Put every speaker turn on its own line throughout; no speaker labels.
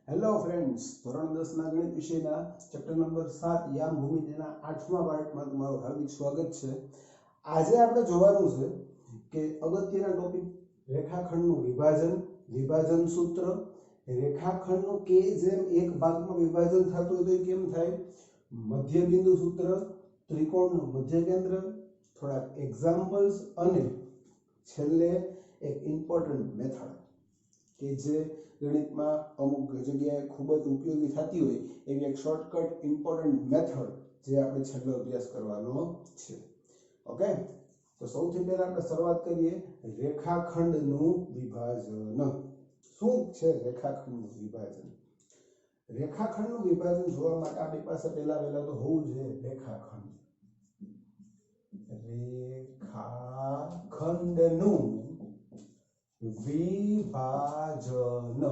Hello friends, ધોરણ 10 ના ગણિત વિષયના ચેપ્ટર નંબર 7 યામ ભૂમિતિના 8મા પાર્ટમાં તમારું હાર્દિક સ્વાગત છે। આજે આપણે જોવાનું છે કે અગત્યના ટોપિક રેખાખંડનું વિભાજન સૂત્ર, રેખાખંડનું કે જેમ એક ભાગમાં વિભાજન થતું હોય તો કેમ થાય, મધ્ય બિંદુ સૂત્ર, ત્રિકોણનું મધ્ય કેન્દ્ર, થોડા એક્ઝામ્પલ્સ અને છેલ્લે એક ઇમ્પોર્ટન્ટ મેથડ કે જે ગણિતમાં અમુક જગ્યાએ ખૂબ જ ઉપયોગી થતી હોય એવી એક શોર્ટકટ ઇમ્પોર્ટન્ટ મેથડ જે આપણે છેલ્લો અભ્યાસ કરવાનો છે। ઓકે, તો સૌથી પહેલા આપણે શરૂઆત કરીએ રેખાખંડનું વિભાજન। શું છે રેખાખંડનું વિભાજન? રેખાખંડનું વિભાજન જોવા માટે આપણી પાસે પહેલા તો હોવું જોઈએ રેખાખંડ। રેખાખંડનું વિભાજન,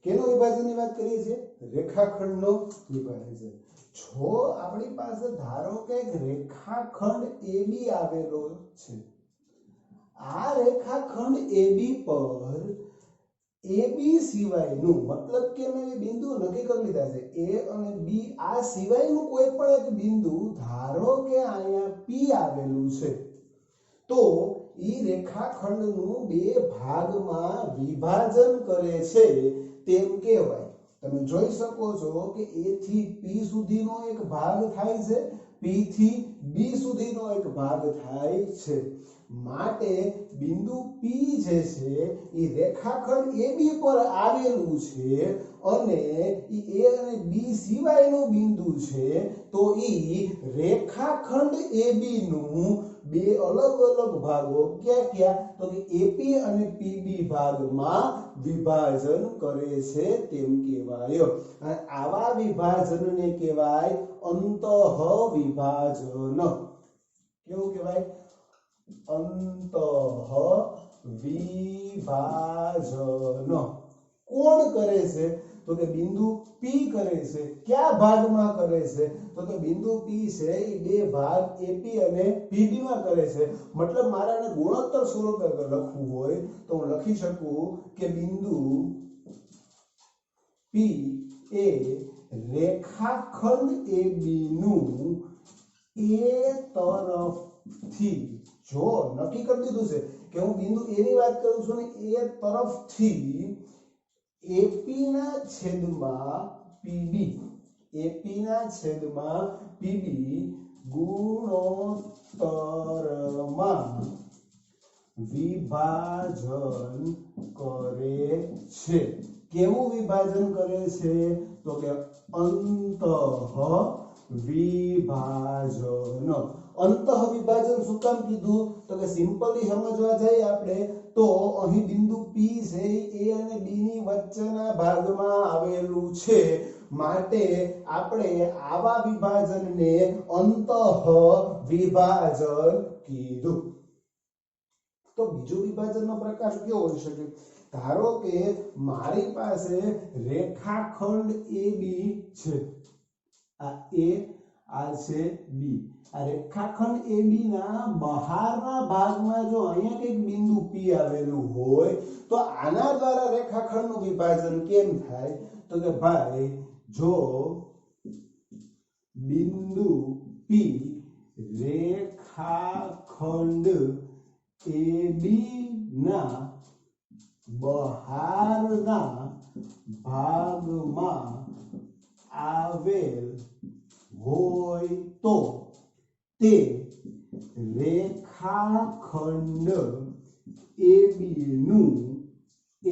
કેનું વિભાજનની વાત કરીએ છીએ? રેખાખંડનો વિભાજન। જો આપણી પાસે ધારો કે એક રેખાખંડ AB આવેલો છે, આ રેખાખંડ AB પર AB સિવાયનું, મતલબ કે મેં બિંદુ નક્કી કરી લીધા છે A અને B, આ સિવાયનું કોઈ પણ એક બિંદુ ધારો કે અહીંયા P આવેલું છે, તો ઈ રેખાખંડનું બે ભાગમાં વિભાજન કરે છે તેમ કહેવાય। તમે જોઈ શકો છો કે A થી P સુધીનો એક ભાગ થાય છે, P થી B સુધીનો એક ભાગ થાય છે, માટે બિંદુ P જે છે એ રેખાખંડ AB પર આવેલું છે અને ઈ A અને B સિવાયનું બિંદુ છે, તો ઈ રેખાખંડ AB નું બે અલગ અલગ ભાગો ક્યાં તો કે AP અને PB ભાગમાં વિભાજન કરે છે તેમ કહેવાય। અને આવા વિભાજનને કહેવાય અંતઃ વિભાજન। કેવું કહેવાય? અંતઃ વિભાજન। કોણ કરે છે? તો કે બિંદુ P કરે છે। કયા ભાગમાં કરે છે? તો કે બિંદુ P છે એ બે ભાગ AP અને PB માં કરે છે। મતલબ મારાને ગુણોત્તર સ્વરૂપે લખવું હોય તો હું લખી શકું કે બિંદુ P એ રેખાખંડ AB નું A તરફથી, જો નક્કી કરી દીધું છે કે હું બિંદુ A ની વાત કરું છું ને, A તરફથી AP ના છેદમાં PB, AP ના છેદમાં PB ગુણોત્તરમાં વિભાજન કરે છે। કેવું વિભાજન કરે છે? તો કે અંતઃ વિભાજન। અંતઃ વિભાજન શું કામ કીધું? તો કે સિમ્પલી સમજવા જઈએ આપણે તો અહીં બિંદુ P છે A અને B ની વચ્ચેના ભાગમાં આવેલું છે, માટે આપણે આવા વિભાજનને અંતઃ વિભાજન કીધું। તો બીજો વિભાજનનો પ્રકાર કેવો હોઈ શકે? ધારો કે મારી પાસે રેખાખંડ AB છે, આ A, આ છે B, આ રેખાખંડ AB ના બહારના ભાગમાં જો અહીંયા કંઈક બિંદુ P આવેલું હોય તો આના દ્વારા રેખાખંડનું વિભાજન કેમ થાય? તો કે ભાઈ જો બિંદુ P રેખાખંડ AB ના બહારના ભાગમાં આવેલ હોય તો તે રેખાખંડ AB નું A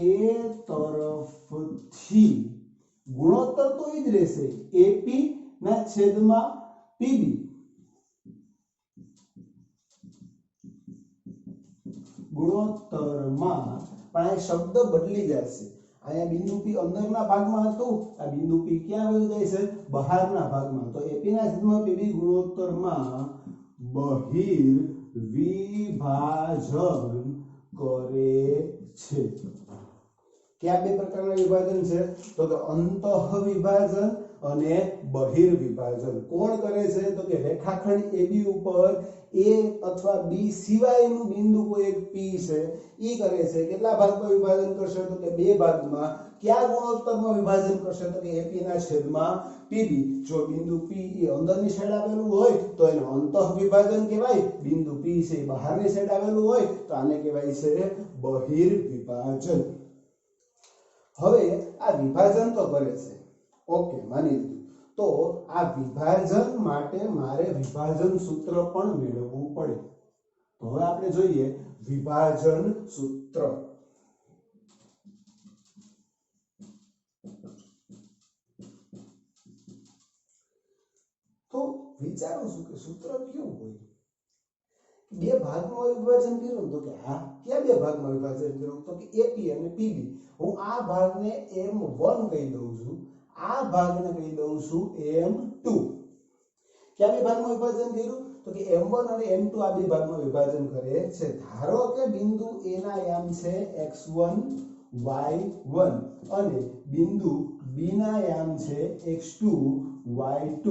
તરફથી ગુણોત્તર તો ઈ જ રહેશે, AP ના છેદમાં PB, ગુણોત્તરમાં પણ આ શબ્દ બદલી જશે। અહીંયા બિંદુ P અંદરના ભાગમાં હતું, આ બિંદુ P ક્યાં વયું જાય છે? બહારના ભાગમાં, તો AP ના છેદમાં PB ગુણોત્તરમાં બહિર વિભાજન કરે છે। કયા બે પ્રકારના વિભાજન છે? તો કે અંતઃ વિભાજન અને બહિર વિભાજન. કોણ કરે છે? તો કે રેખાખંડ AB ઉપર A અથવા B સિવાયનું બિંદુ કોઈ એક P છે ઈ કરે છે. કેટલા ભાગમાં વિભાજન કરશે? તો કે બે ભાગમાં. કયા ગુણોત્તરમાં વિભાજન કરશે? તો કે AP ના છેદમાં PB. જો બિંદુ P એ અંદરની સાઈડ આવેલું હોય તો એને અંતઃ વિભાજન કહેવાય. બિંદુ P છે એ બહારની સાઈડ આવેલું હોય તો આને કહેવાય છે બહિર વિભાજન. હવે આ વિભાજન તો કરે છે, ઓકે, માની લીધું. તો આ વિભાજન માટે મારે વિભાજન સૂત્ર પણ મેળવવું પડે. તો હવે આપણે જોઈએ વિભાજન સૂત્ર. તો વિચારું છું કે સૂત્ર કેવું હોય? બે ભાગમાં વિભાજન કર્યું તો કે હા, ક્યાં બે ભાગમાં વિભાજન કર્યું? તો કે AP અને PB. હું આ ભાગને M1 કહી દઉં છું, આ ભાગને કહી દઉં છું M2. ક્યાં બે ભાગમાં વિભાજન કર્યું? તો કે M1 અને M2 આ બે ભાગમાં વિભાજન કરે છે. ધારો કે બિંદુ A ના યામ છે x1 y1 અને બિંદુ B ના યામ છે x2 y2.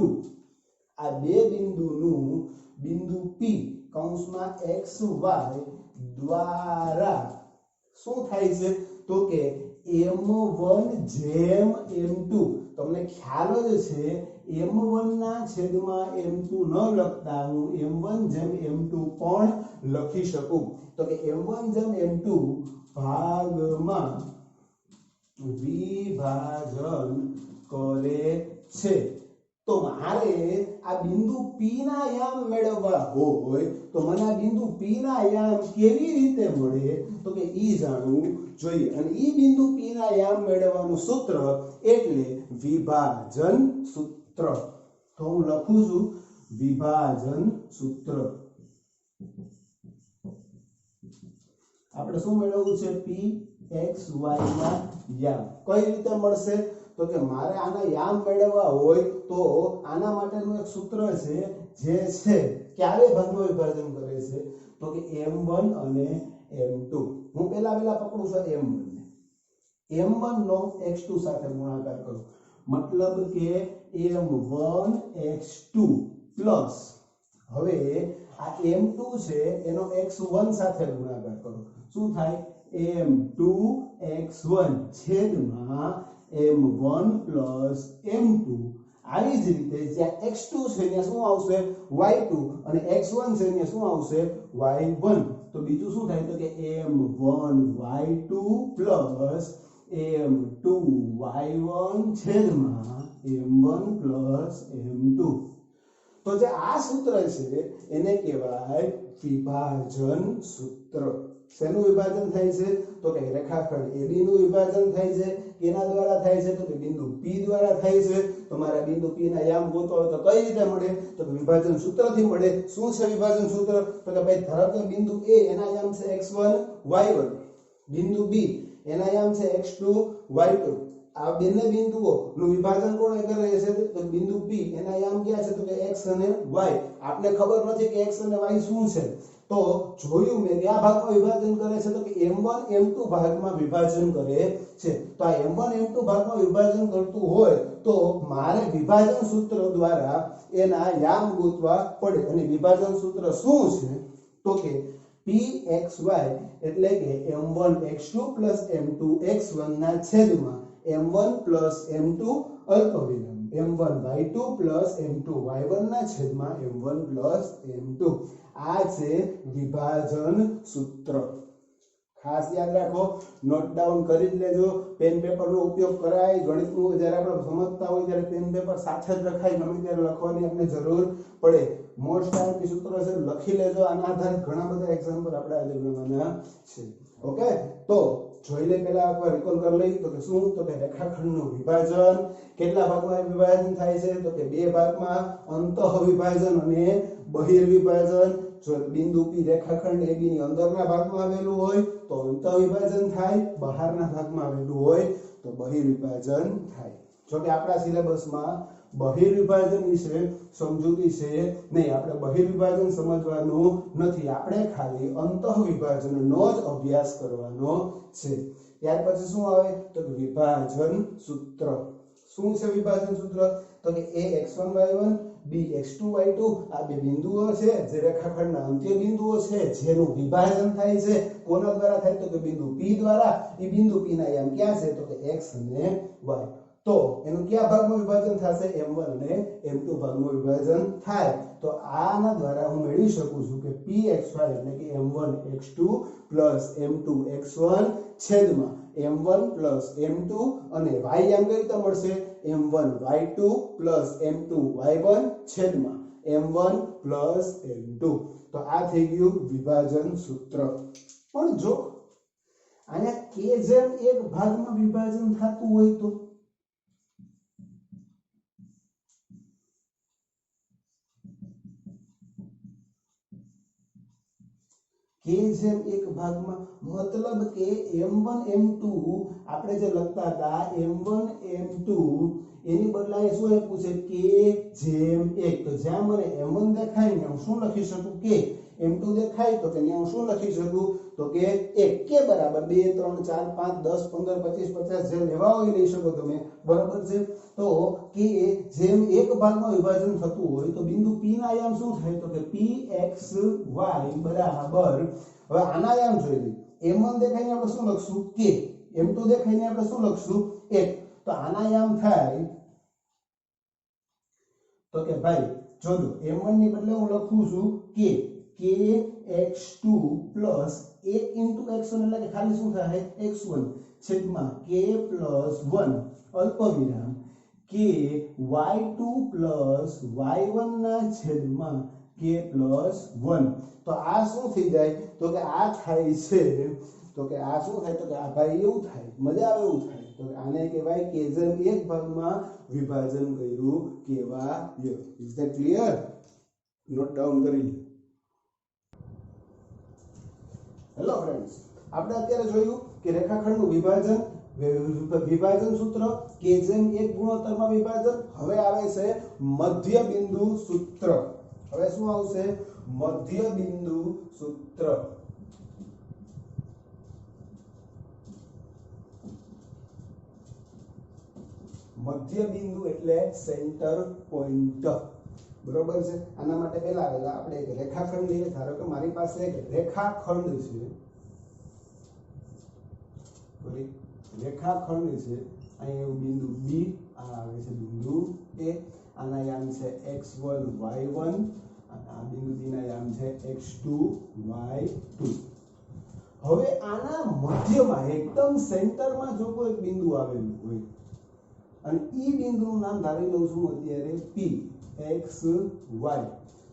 આ બે બિંદુનું બિંદુ P કૌંસમાં xy દ્વારા શું થાય છે? તો કે M1 જેમ M2. તમને ખ્યાલ જ છે M1 ના છેદમાં M2 ન લખતા હું M1 જેમ M2 પણ લખી શકું. તો કે M1 જેમ M2 ભાગમાં વિભાજન કરે છે. તો મારે આ બિંદુ P ના યામ મેળવવા હોય તો મને આ બિંદુ P ના યામ કેવી રીતે મળે? તો કે ઈ જાણવું જોઈએ. અને ઈ બિંદુ P ના યામ મેળવવાનું સૂત્ર એટલે વિભાજન સૂત્ર. તો હું લખું છું વિભાજન સૂત્ર. આપણે શું મેળવવું છે? P x y ના યામ. કઈ રીતે મળશે? તો કે મારે આના યામ મેળવવા હોય તો આના માટેનું એક સૂત્ર છે જે છે ક્યારે ભાગમાં વિભાજન કરે છે? તો કે M1 અને M2. હું પહેલા પકડું છું M1 ને. M1 નો x2 સાથે ગુણાકાર કરો, મતલબ કે M1 x2 પ્લસ હવે આ M2 છે એનો x1 સાથે ગુણાકાર કરો. શું થાય? M2 x1 છેદમાં M1 plus M2. આવી જ રીતે જ્યાં x2 છે ત્યાં શું આવશે? y2 અને x1 છે ત્યાં શું આવશે? y1. તો બીજું શું થાય? તો કે M1 y2 plus M2 y1 છેદમાં M1 plus M2. તો જે આ સૂત્ર છે એને કહેવાય વિભાજન સૂત્ર. શેનું વિભાજન થાય છે? તો કે રેખાખંડ AB નું વિભાજન થાય છે. કેના દ્વારા થાય છે? તો કે બિંદુ P દ્વારા થાય છે. તમારા બિંદુ P ના યામ ગોતવા હોય તો કઈ રીતે મળે? તો કે વિભાજન સૂત્રથી મળે. શું છે વિભાજન સૂત્ર? તો કે ભાઈ ધારો કે બિંદુ A એના યામ છે x1 y1, બિંદુ B એના યામ છે x2 y2. આ બંને બિંદુઓ નું વિભાજન કોણ કરે છે? તો બિંદુ P એના યામ ક્યાં છે? તો કે x અને y. આપને ખબર નથી કે x અને y શું છે. તો જોયું મેં કયા ભાગમાં વિભાજન કરે છે? તો કે M1 M2 ભાગમાં વિભાજન કરે છે. તો આ M1 M2 ભાગમાં વિભાજન કરતું હોય તો મારે વિભાજન સૂત્ર દ્વારા એના યામ ગોતવા પડે. અને વિભાજન સૂત્ર શું છે? તો કે Pxy એટલે કે M1 x2 M2 x1 ના છેદમાં M1 M2 અલ્પવિરામ M1 y2 M2 y1 ના છેદમાં M1 M2. આ છે વિભાજન સૂત્ર. ખાસ યાદ રાખો, નોટ ડાઉન કરી જ લેજો. પેન પેપરનો ઉપયોગ કરાય. ગણિતનું જ્યારે આપણે સમજતા હોય ત્યારે પેન પેપર સાથે જ રખાય. ગમે ત્યારે લખવાની આપણે જરૂર પડે. મોસ્ટ આઈએમપી સૂત્ર છે, લખી લેજો. આના આધારે ઘણા બધા એક્ઝામ્પલ આપણે આજે ગણવાના છે. ઓકે, તો જોઈ લે. પહેલા એકવાર રિકોલ કરી લઈ. તો કે શું? તો કે રેખાખંડનું વિભાજન કેટલા ભાગમાં વિભાજન થાય છે? તો કે બે ભાગમાં, અંતઃ વિભાજન અને બહિર વિભાજન. જો બિંદુ P રેખાખંડ AB ની અંદરના ભાગમાં આવેલું હોય તો અંતઃ વિભાજન થાય, બહારના ભાગમાં આવેલું હોય તો બહિર વિભાજન થાય. જો કે આપણા સિલેબસમાં બહિર વિભાજન વિશે સમજૂતી છે નહીં. આપણે બહિર વિભાજન સમજવાનું નથી. આપણે ખાલી અંતઃ વિભાજનનો જ અભ્યાસ કરવાનો છે. ત્યાર પછી શું આવે તો કે વિભાજન સૂત્ર શું છે વિભાજન સૂત્ર તો કે a x1 y1 b x2 y2 આ બે બિંદુઓ છે જે રેખાખંડના અંત્ય બિંદુઓ છે જેનું વિભાજન થાય છે કોના દ્વારા થાય તો કે બિંદુ p દ્વારા એ બિંદુ p ના આયામ ક્યાં છે તો કે x અને y તો એનું કયા ભાગમાં વિભાજન થશે m1 અને m2 ભાગમાં વિભાજન થાય તો આના દ્વારા હું મેળવી શકું છું કે pxy એટલે કે m1 x2 m2 x1 છેદમાં m1 m2 અને y આમ કઈ રીતે મળશે m1 y2 m2 y1 છેદમાં m1 m2 તો આ થઈ ગયું વિભાજન સૂત્ર પણ જો આને કે જેમ એક ભાગમાં વિભાજન થતું હોય તો કે જેમ એક ભાગમાં मतलब કે m1 m2 આપણે જે લખતા હતા m1 m2 એની બદલાએ શું આપ્યું છે કે જેમ એક તો જ્યાં મને m1 દેખાય ને હું શું લખી શકું કે m2 દેખાય તો કે હું શું લખી શકું તો કે 1 કે બરાબર 2 3 4 5 10 15 25 50 જે લેવા હોય લઈ શકો તમે બરાબર છે તો કે જેમ એક ભાગમાં વિભાજન થતું હોય તો બિંદુ p ના આયામ શું થાય તો કે pxy બરાબર હવે આના આયામ જોઈ લઈએ m1 દેખાઈને આપણે શું લખશું કે m2 દેખાઈને આપણે શું લખશું 1 તો આના આયામ થાય તો કે ભાઈ જોજો m1 ની બદલે હું લખું છું કે kx2 1 x1 એટલે કે ખાલી શું થાય x1 છેદમાં k 1 અલ્પવિરામ k y2 y1 ના છેદમાં k 1 તો આ શું થઈ જાય તો કે આ થાય છે તો કે આ શું થાય તો કે આ ભાઈ એવું થાય મજા આવે એવું થાય તો આને કહેવાય કે જેમ એક ભાગમાં વિભાજન કર્યું કહેવાય is that clear note down કરી લો હેલો ફ્રેન્ડ્સ આપણે અત્યારે જોયું કે રેખાખંડનું વિભાજન સૂત્ર કે જેમ એક ગુણોત્તરમાં વિભાજન હવે આવે છે મધ્ય બિંદુ સૂત્ર હવે શું આવશે મધ્ય બિંદુ સૂત્ર મધ્ય બિંદુ એટલે સેન્ટર પોઈન્ટ બરોબર છે આના માટે પહેલા આપણે એક રેખાખંડ લઈએ ધારો કે મારી પાસે એક રેખાખંડ છે રેખાખંડ છે અહીં બિંદુ B આ આવે છે બિંદુ A આના યામ છે x1 y1 અને આ બિંદુ B ના યામ છે x2 y2 હવે આના મધ્યમાં એકદમ સેન્ટરમાં જો કોઈ બિંદુ આવેલું હોય અને ઈ બિંદુનું નામ ધારી લઉં છું અત્યારે P x y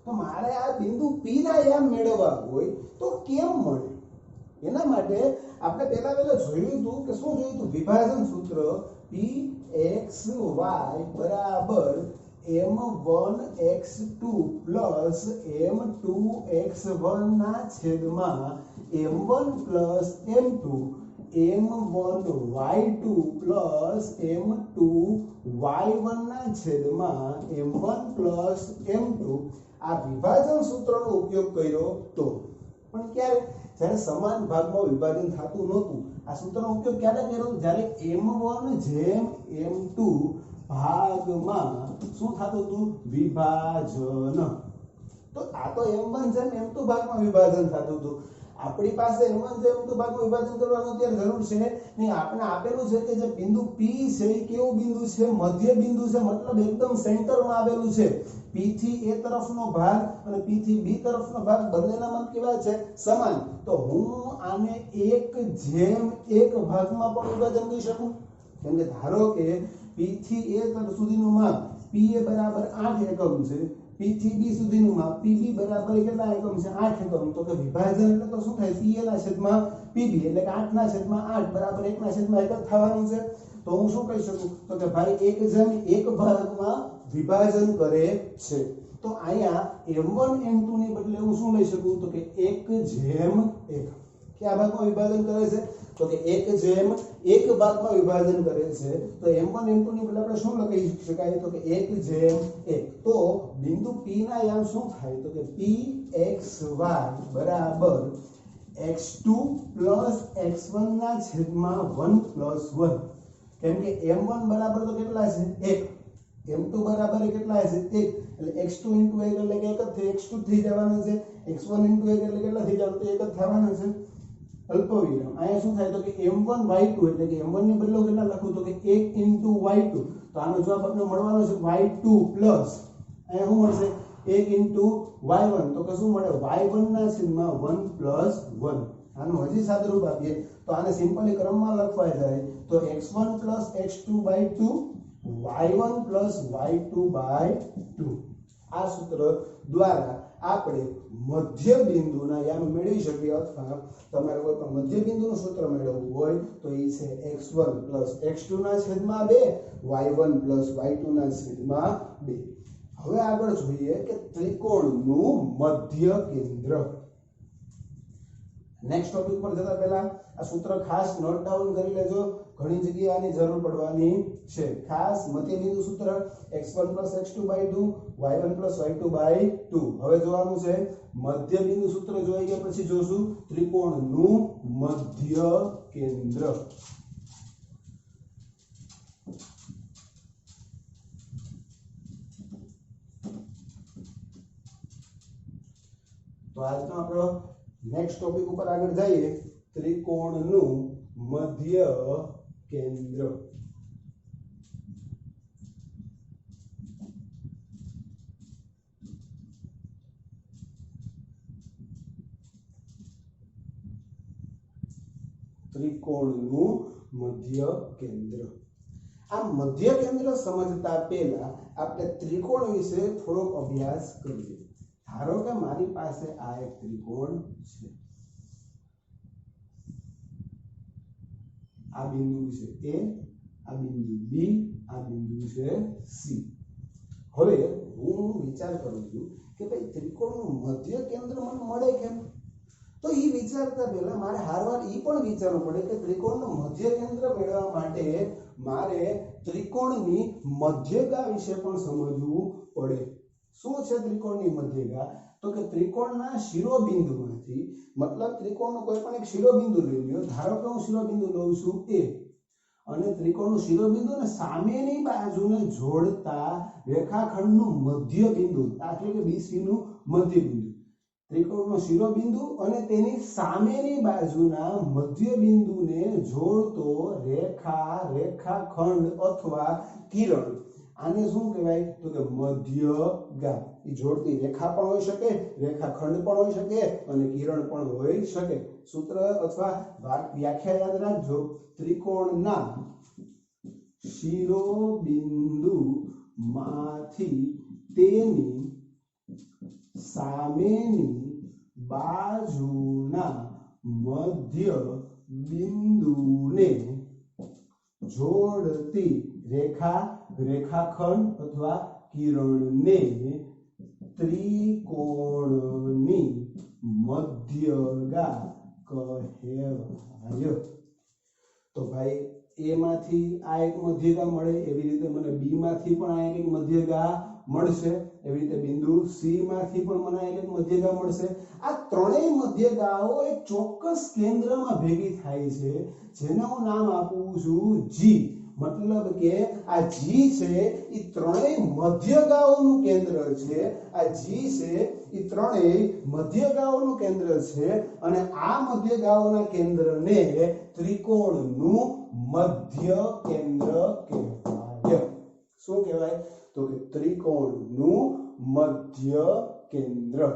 તો મારે આ બિંદુ P ના યામ મેળવવા હોય તો કેમ મળે એના માટે આપણે પહેલા જોયું હતું કે શું જોયું હતું વિભાજન સૂત્ર pxy બરાબર m1x2 m2x1 ના છેદમાં m1 m2 m1y2 m2y1 ના છેદમાં m1 m2 આ વિભાજન સૂત્રનો ઉપયોગ કર્યો તો પણ ક્યારે જ્યારે સમાન ભાગમાં વિભાજન થતું નહોતું આ સૂત્રનો ઉપયોગ ક્યારે કર્યો જ્યારે m1 જેમ m2 ભાગમાં શું થતું હતું વિભાજન તો આ તો m1 જેમ m2 ભાગમાં વિભાજન થતું હતું આપણી પાસે m1 જેમ m2 ભાગમાં વિભાજન કરવાનું અત્યારે જરૂર છે નહીં આપણે આપેલું છે કે જે બિંદુ P છે એ કેવું બિંદુ છે મધ્ય બિંદુ છે મતલબ એકદમ સેન્ટરમાં આવેલું છે P થી A તરફનો ભાગ અને P થી B તરફનો ભાગ બંનેના માપ કેવા છે સમાન તો હું આને એક જેમ એક ભાગમાં પણ વિભાજન કરી શકું કેમ કે ધારો કે P થી A તરફ સુધીનું માપ PA બરાબર 8 એકમ છે P થી B સુધીનું માપ PB બરાબર કેટલા એકમ છે 8 એકમ તો કે વિભાજન એટલે તો શું થાય PA ના છેદમાં PB એટલે કે 8 ના છેદમાં 8 બરાબર 1 ના છેદમાં 1 થવાનું છે તો હું શું કહી શકું તો કે ભાઈ એક જેમ એક ભાગમાં વિભાજન કરે છે તો અહીંયા m1 m2 ની બદલે હું શું લઈ શકું તો કે 1 જેમ 1 કયા ભાગમાં વિભાજન કરે છે તો કે 1 જેમ 1 ભાગમાં વિભાજન કરે છે તો m1 m2 ની બદલે આપણે શું લખી શકાય તો કે 1 જેમ 1 તો બિંદુ P ના યામ શું થાય તો કે pxy બરાબર x2 પ્લસ x1 ના છેદમાં 1 પ્લસ 1 કેમ કે m1 બરાબર તો કેટલા છે 1 m2 બરાબર કેટલા છે 1 એટલે x2 * 1 એટલે કે 1 જ થાય x2 થઈ જવાનું છે x1 * 1 એટલે કેટલા થઈ જવાનું તો 1 જ થવાનું છે અલ્પવિરામ અહીંયા શું થાય તો કે m1 y2 એટલે કે m1 ની બદલો કેટલા લખું તો કે 1 * y2 તો આનો જવાબ આપણને મળવાનો છે y2 પ્લસ અહીંયા શું મળશે 1 * y1 તો કે શું મળે y1 ના છેદમાં 1 પ્લસ 1 આનું હજી સાદુરૂપ આપીએ તો આને સિમ્પલી ક્રમમાં લખવા જાય તો x1 plus x2/2 y1 plus y2/2 આ સૂત્ર દ્વારા આપણે મધ્ય બિંદુના યામ મેળવી શકીએ અથવા તમારે કોઈ પણ મધ્ય બિંદુનું સૂત્ર મેળવવું હોય તો એ છે x1 પ્લસ x2 ના છેદમાં 2 y1 પ્લસ y2 ના છેદમાં 2 હવે આગળ જોઈએ કે ત્રિકોણનું મધ્ય કેન્દ્ર નેક્સ્ટ ટોપિક પર જતા પહેલા આ સૂત્ર ખાસ નોટ ડાઉન કરી લેજો ઘણી જગ્યાએ આની જરૂર પડવાની છે ખાસ મધ્ય બિંદુ સૂત્ર x1 + x2/2 y1 + y2/2 હવે જોવાનું છે મધ્ય બિંદુ સૂત્ર જોઈ ગયા પછી જોશું ત્રિકોણનું મધ્ય કેન્દ્ર તો આજનો આપણો નેક્સ્ટ ટોપિક ઉપર આગળ જઈએ ત્રિકોણનું મધ્ય કેન્દ્ર ત્રિકોણનું મધ્ય કેન્દ્ર આ મધ્ય કેન્દ્ર સમજતા પહેલા આપણે ત્રિકોણ વિશે થોડો અભ્યાસ કરીએ ધારો કે મારી પાસે આ એક ત્રિકોણ છે આ બિંદુ છે A આ બિંદુ B આ બિંદુ છે C હવે હું વિચાર કરું છું કે ભાઈ ત્રિકોણનું મધ્ય કેન્દ્ર મને મળે કેમ તો એ વિચારતા પહેલા મારે હારવાર એ પણ વિચારવું પડે કે ત્રિકોણનું મધ્ય કેન્દ્ર મેળવવા માટે મારે ત્રિકોણની મધ્યગા વિશે પણ સમજવું પડે શું છે ત્રિકોણની મધ્યગા તો કે ત્રિકોણના શિરોબિંદુમાંથી મતલબ ત્રિકોણનો કોઈ પણ એક શિરોબિંદુ લઈ લ્યો ધારો કે હું શિરોબિંદુ લઉં છું A અને ત્રિકોણનું શિરોબિંદુ અને સામેની બાજુને જોડતા રેખાખંડનું મધ્ય બિંદુ એટલે કે BC નું મધ્ય બિંદુ ત્રિકોણનો શિરોબિંદુ અને તેની સામેની બાજુના મધ્ય બિંદુને જોડતો રેખાખંડ અથવા કિરણ આને શું કહેવાય તો કે મધ્યગા એ જોડતી રેખા પણ હોઈ શકે રેખાખંડ પણ હોઈ શકે અને કિરણ પણ હોઈ શકે સૂત્ર અથવા વ્યાખ્યા યાદ રાખજો ત્રિકોણના શિરોબિંદુમાંથી તેની સામેની બાજુના મધ્ય બિંદુને જોડતી રેખાખંડ અથવા કિરણને ત્રિકોણની મધ્યગા કહેવાય તો ભાઈ A માંથી આ એક મધ્યગા મળે એવી રીતે મને B માંથી પણ આ એક મધ્યગા મળશે એવી રીતે બિંદુ C માંથી પણ મને એક મધ્યગા મળશે આ ત્રણેય મધ્યગાઓ એક ચોક્કસ કેન્દ્રમાં ભેગી થાય છે જેને હું નામ આપું છું G मतलब કે આ G છે એ ત્રણેય મધ્યગાઓનું કેન્દ્ર છે આ G છે એ ત્રણેય મધ્યગાઓનું કેન્દ્ર છે અને આ મધ્યગાઓના કેન્દ્રને ત્રિકોણનું મધ્ય કેન્દ્ર કહેવાય શું કહેવાય તો કે ત્રિકોણનું મધ્ય કેન્દ્ર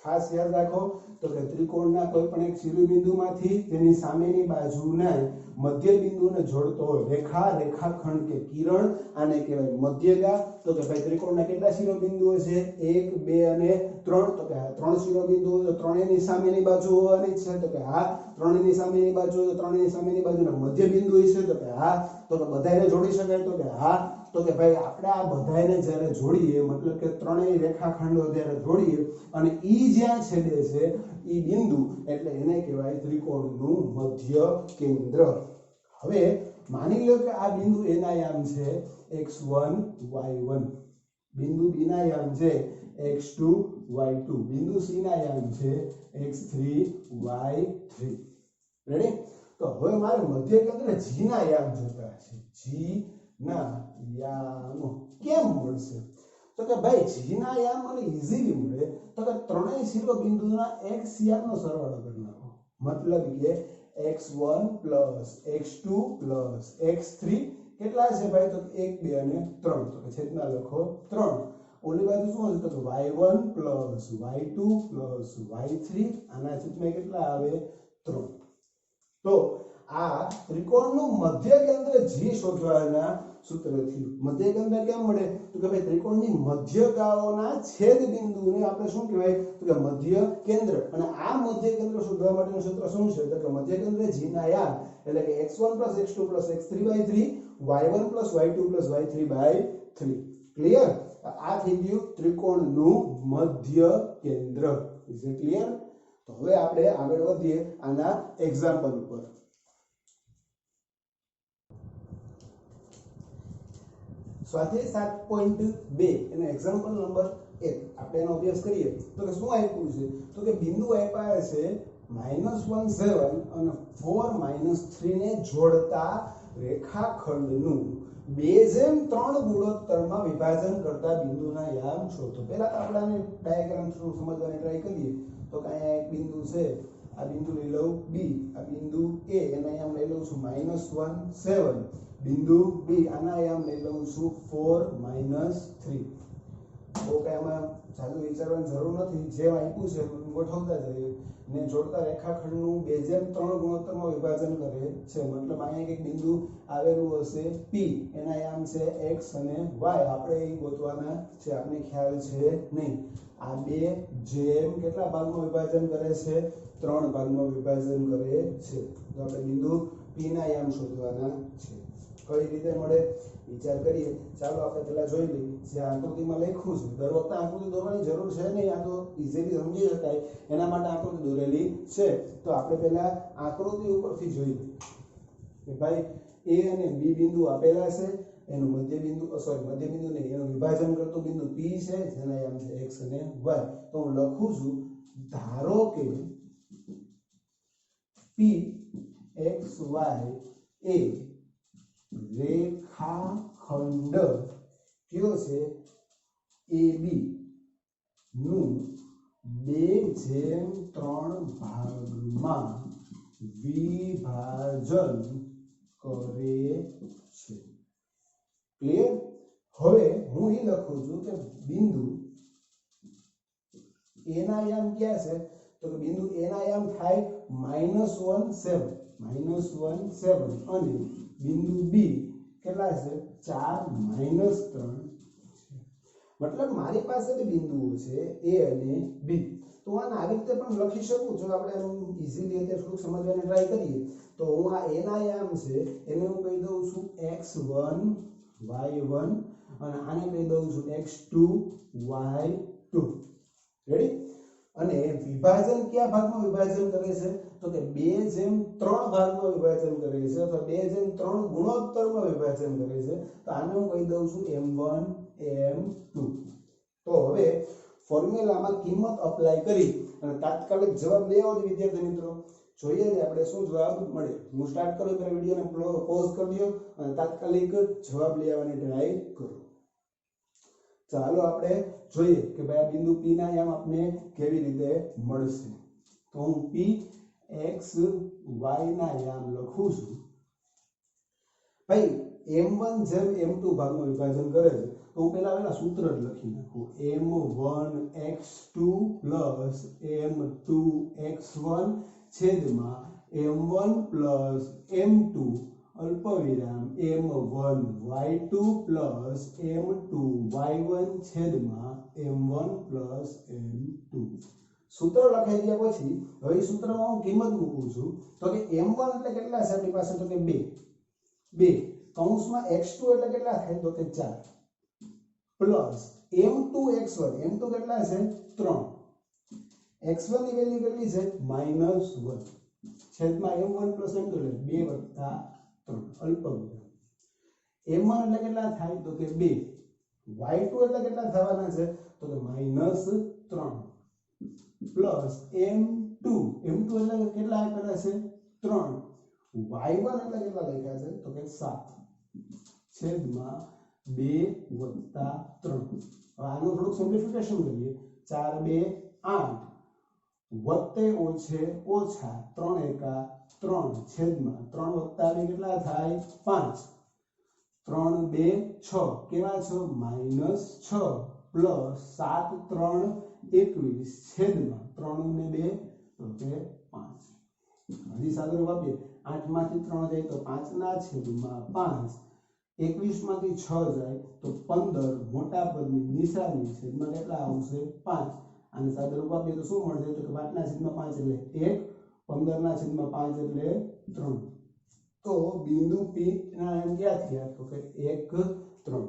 ખાસ યાદ રાખો તો કે ત્રિકોણના કોઈ પણ એક શિરોબિંદુમાંથી તેની સામેની બાજુના મધ્ય બિંદુને જોડતો રેખાખંડ કે કિરણ આને કહેવાય મધ્યગા તો કે ભાઈ ત્રિકોણના કેટલા શિરોબિંદુઓ છે 1 2 અને 3 તો કે આ ત્રણ શિરોબિંદુઓ તો ત્રણેયની સામેની બાજુ હોવાની છે તો કે હા ત્રણેયની સામેની બાજુ તો ત્રણેયની સામેની બાજુના મધ્ય બિંદુ છે તો કે હા તો કે બધાને જોડી શકાય તો કે હા તો કે ભાઈ આપણે આ બધાને જ્યારે જોડીએ મતલબ કે ત્રણેય રેખાખંડો જ્યારે જોડીએ અને ઈ જ્યાં છેદે છે ઈ બિંદુ એટલે એને કહેવાય ત્રિકોણનું મધ્ય કેન્દ્ર હવે માની લો કે આ બિંદુ એના યામ છે x1 y1 બિંદુ B ના યામ છે x2 y2 બિંદુ C ના યામ છે x3 y3 રેડી તો હવે મારે મધ્ય કેન્દ્ર G ના યામ જોતા છે G ના યામ કેમ મળશે તો કે ભાઈ G ના યામ મને ઈઝીલી મળે તો કે ત્રણેય શિરોબિંદુના x યામનો સરવાળો કરી નાખો મતલબ કે x1 x2 x3 કેટલા છે ભાઈ તો 1 2 અને 3 તો કે છેદમાં લખો 3 ઓલી બાજુ શું હશે તો y1 y2 y3 આના છેદમાં કેટલા આવે 3 તો આ ત્રિકોણનું મધ્ય કેન્દ્ર G શોધવાના સૂત્રથી મધ્ય કેન્દ્ર કેમ મળે તો કે ભાઈ ત્રિકોણની મધ્યકાઓના છેદ બિંદુને આપણે શું કહેવાય તો કે મધ્ય કેન્દ્ર અને આ મધ્ય કેન્દ્ર શોધવા માટેનું સૂત્ર શું છે તો કે મધ્ય કેન્દ્ર G ના યામ એટલે કે x1 x2 x3/3 y1 y2 y3/3 clear આ થઈ ગયું ત્રિકોણનું મધ્ય કેન્દ્ર ઇઝ ઇટ ક્લિયર તો હવે આપણે આગળ વધીએ આના એક્ઝામ્પલ ઉપર સ્વાધ્યાય 7.2 એનો એક્ઝામ્પલ નંબર 1 આપણે એનો અભ્યાસ કરીએ તો કે શું આપ્યું છે તો કે બિંદુ આપ્યા છે -1 7 અને 4 3 ને જોડતા રેખાખંડનું 2:3 ગુણોત્તરમાં વિભાજન કરતા બિંદુના યામ શોધો પહેલા આપણે આને ડાયાગ્રામ થ્રુ સમજવાની ટ્રાય કરીએ તો કે અહીંયા એક બિંદુ છે આ બિંદુ લઈ લઉં B આ બિંદુ A એના યામ લઈ લઉં છું -1 7 બિંદુ B આના યામ લઈ લઉં છું 4 3 તો કે આમાં જાજુ વિચારવાની જરૂર નથી જે આપ્યું છે ગોઠવતા જઈએ ને જોડતા રેખાખંડનું 2:3 ગુણોત્તરમાં વિભાજન કરે છે મતલબ અહીંયા એક બિંદુ આવેલું હશે P એના યામ છે x અને y આપણે એ ગોતવાના છે આપણે ખ્યાલ છે નહીં આ બે જેમ કેટલા ભાગમાં વિભાજન કરે છે 3 ભાગમાં વિભાજન કરે છે તો આપણે બિંદુ P ના યામ શોધવાના છે કઈ રીતે મળે વિચાર કરીએ ચાલો આપણે પહેલા જોઈ લઈએ જે આકૃતિમાં લખ્યું છે દર વખતે આકૃતિ દોરવાની જરૂર છે નહીં આ તો ઈઝીલી સમજી શકાય એના માટે આકૃતિ દોરેલી છે તો આપણે પહેલા આકૃતિ ઉપરથી જોઈ લઈએ કે ભાઈ A અને B બિંદુ આપેલા છે એનું મધ્ય બિંદુ મધ્ય બિંદુ નહીં એનું વિભાજન કરતું બિંદુ P છે જેના યામ છે x અને y તો હું લખું છું ધારો કે P x y એ રેખાખંડ કયો છે AB નું 2:3 ભાગમાં વિભાજન કરે છે ક્લિયર હવે હું એ લખું છું કે બિંદુ A ના યામ ક્યાં છે તો કે બિંદુ A ના યામ થાય -1 7 અને બિંદુ B કેટલા છે 4 3 મતલબ મારી પાસે બે બિંદુઓ છે A અને B તો આને આવી રીતે પણ લખી શકું જો આપણે ઈઝીલી એટલે થોડું સમજવાની ટ્રાય કરીએ તો હું આ A ના યામ છે એને હું કહી દઉં છું x1 y1 અને આને કહી દઉં છું x2 y2 રેડી અને વિભાજન કયા ભાગમાં વિભાજન કરે છે તો કે 2:3 ભાગમાં વિભાજન કરે છે અથવા 2:3 ગુણોત્તરમાં વિભાજન કરે છે તો આને હું કહી દઉં છું m1 m2 તો હવે ફોર્મ્યુલામાં કિંમત અપ્લાય કરી અને તાત્કાલિક જવાબ લેવો જ વિદ્યાર્થી મિત્રો જોઈએ કે આપણે શું જવાબ મળે હું સ્ટાર્ટ કરું ત્યારે વિડિયોને પોઝ કરી દો અને તાત્કાલિક જવાબ લેવાની ટ્રાય કરો ચાલો આપણે જોઈએ કે ભાઈ આ બિંદુ P ના યામ આપને કેવી રીતે મળશે તો હું P x y ના યામ લખું છું ભાઈ m1 જેમ m2 ભાગમાં વિભાજન કરે છે તો હું પહેલા સૂત્ર જ લખી નાખું m1 x2 m2 x1 છેદમાં m1 m2 અલ્પવિરામ m1 y2 m2 y1 છેદમાં m1 m2 સૂત્ર લખાઈ ગયા પછી હવે સૂત્રમાં હું કિંમત મૂકું છું તો કે m1 એટલે કેટલા છે આપણી પાસે તો કે 2 કૌંસમાં x2 એટલે કેટલા થાય તો કે 4 પ્લસ m2 x1 m2 કેટલા છે 3 x1 ની વેલ્યુ કેટલી છે -1 છેદમાં m1 m2 એટલે 2 + 3 અલ્પવિરામ m1 એટલે કેટલા થાય તો કે 2 y2 એટલે કેટલા થવાના છે તો કે -4 3 પ્લસ m2 એટલે કેટલા આપેલા છે 3 y1 એટલે કેટલા લખ્યા છે તો કે 7 છેદમાં 2 વત્તા 3 હવે આનું થોડું સિમ્પ્લિફિકેશન કરીએ 4 2 8 વત્તે ઓછે ઓછા 3 એકા 3 છેદમાં 3 વત્તા 2 કેટલા થાય 5 3 2 6 કેવા છો -6 પ્લસ 7 3 21 છેદમાં 3 ને 2 તો કે 5 હજી સાદો રૂપ આપીએ 8 માંથી 3 જાય તો 5 ના છેદમાં 5 21 માંથી 6 જાય તો 15 મોટા પદની નિશાની છેદમાં કેટલા આવશે 5 અને સાદો રૂપ આપીએ તો શું મળશે તો કે 5 ના છેદમાં 5 એટલે 1 15 ના છેદમાં 5 એટલે 3 તો બિંદુ P ના એમ ક્યાં થયા તો કે 1 3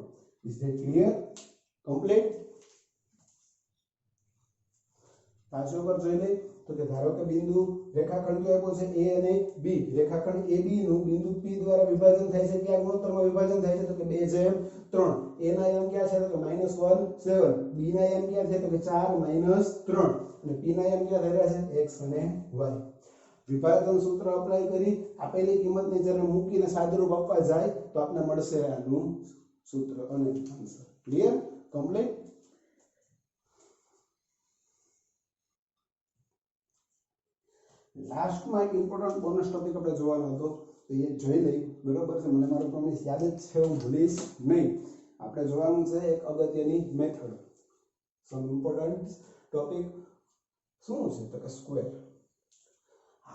ઇઝ ધેટ ક્લિયર કમ્પ્લીટ પાછો પર જોઈ લે તો કે ધારો કે બિંદુ રેખાખંડ કયો આપ્યો છે A અને B રેખાખંડ AB નું બિંદુ P દ્વારા વિભાજન થાય છે ક્યાં ગુણોત્તરમાં વિભાજન થાય છે તો કે 2:3 A ના એમ ક્યાં છે તો કે -1 7 B ના એમ ક્યાં છે તો કે 4 - 3 અને P ના એમ ક્યાં થઈ રહ્યા છે x અને y વિભાજન સૂત્ર અપ્લાય કરી આપેલી કિંમતને જ્યારે મૂકીને સાદુરૂપ આપવા જાય તો આપણે મળશે આનું સૂત્ર અને આન્સર ક્લિયર કમ્પ્લીટ लास्ट में एक इम्पोर्टન્ટ बोनस टॉपिक આપણે જોવાનો હતો તો એ જોઈ લઈ બરોબર છે મને મારો પ્રોમિસ યાદ જ છે હું ભૂલીશ નહીં આપણે જોવાનું છે એક અગત્યની મેથડ સમ ઇમ્પોર્ટન્ટ ટોપિક શું છે તો કે square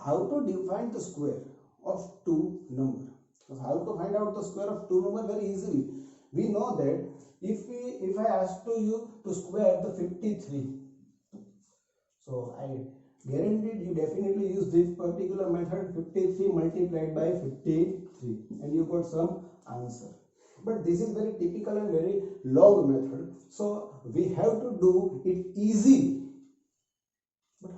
how to define the square of two number so how to find out the square of two number very easily we know that if I ask to you to square the 53 so I guaranteed you definitely use this particular method 53 multiplied by 53 and you got some answer but this is very typical and very long method so we have to do it easy but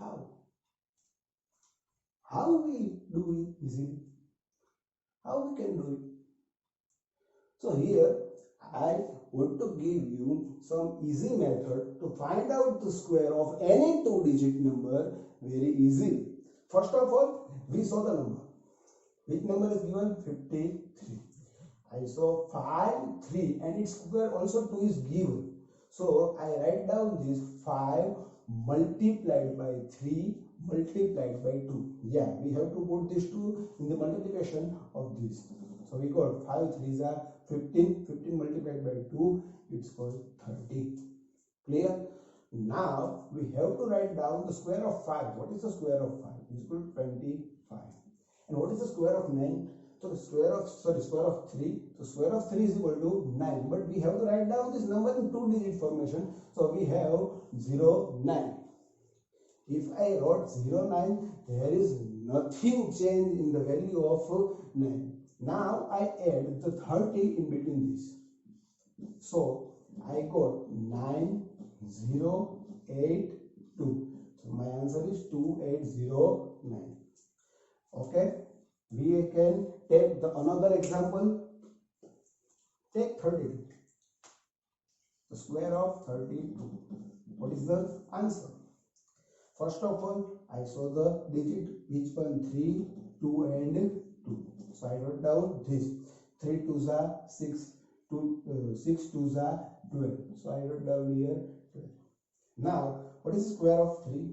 how we do it easily how we can do it so here I want to give you some easy method to find out the square of any two digit number very easily. First of all, we saw the number. Which number is given? 53. I saw 5, 3 and its square also 2 is given. So I write down this 5 multiplied by 3 multiplied by 2. Yeah, we have to put these two in the multiplication of this. So we got 5 3s are 15. 15 multiplied by 2, it's called 30. Clear? Now we have to write down the square of 5. What is the square of 5? It's equal to 25. And what is the square of 9? So the square of 3. So square of 3 is equal to 9. But we have to write down this number in two digit formation. So we have 0 9. If I wrote 0 9, there is nothing change in the value of 9. Now I add the 30 in between this. So I got 9 0 8 2. So my answer is 2809. Okay, we can take another example. Take 32. The square of 32. What is the answer? First of all, I saw the digit which one 3 2 and 2. So I wrote down this 3 2s are 6 6 2s are 12. So I wrote down here 12. Now what is the square of 3?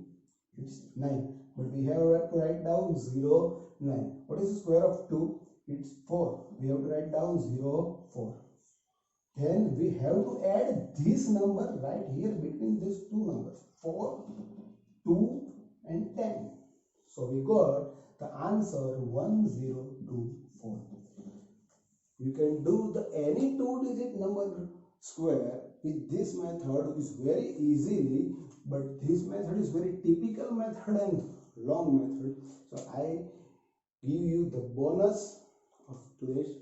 It's 9. But we have to write down 0 9. What is the square of 2? It's 4. We have to write down 0 4. Then we have to add this number right here between these two numbers 4 2 and 10. So we got the answer 1024. You can do any two digit number square with this method is very easily, but this method is very typical method and long method. So I give you the bonus of today's